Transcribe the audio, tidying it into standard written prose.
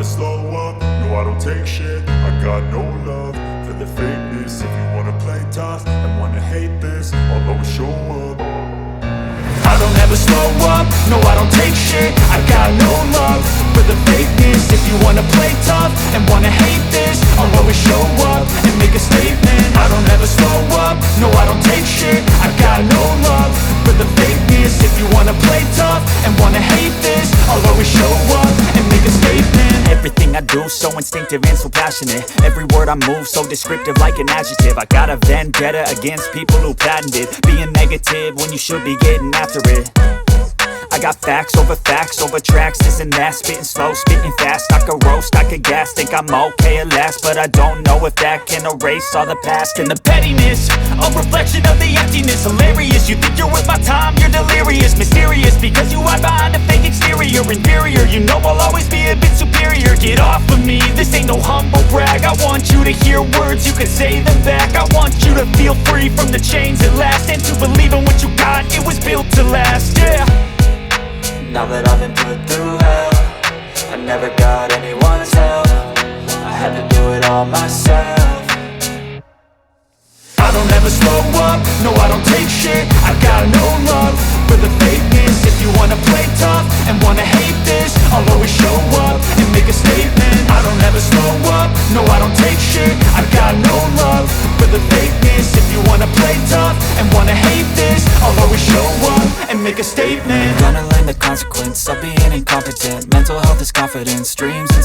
slow up, no I don't take shit. I got no love for the fakeness. If you wanna play tough and wanna hate this, I'll always show up. I don't ever slow up, no I don't take shit. I got no love for the fakeness. If you wanna play tough and wanna hate this, I'll always show up and make a statement. I don't ever slow up, no I don't take shit. I got no love for the fakeness. If you wanna play tough and wanna hate this, I'll always show up and make a statement. Everything I do so instinctive and so passionate. Every word I move so descriptive like an adjective. I got a vendetta against people who patented being negative when you should be getting after it. I got facts over tracks, this and that. Spitting slow, spitting fast, I could roast, I could gas. Think I'm okay at last, but I don't know if that can erase all the past. And the pettiness, a reflection of the emptiness. Hilarious, you think you're worth my time, you're delirious. Mysterious, because you hide behind a fake exterior. Inferior, you know I'll always be a bit superior. Get off of me, this ain't no humble brag. I want you to hear words, you can say them back. I want you to feel free from the chains at last, and to believe in what you got, it was built to last, yeah. Now that I've been put through hell, I never got anyone's help. I had to do it all myself. I don't ever slow up, no I don't take shit. I got no love for the fakeness. If you wanna play tough and wanna hate this, I'll always show up and make a statement. I don't ever slow up, no I don't take shit. I got no love for the fakeness. If you wanna play tough and wanna hate this, I'll always show up and make a statement. Gonna learn the consequence of being incompetent. Mental health is confidence, dreams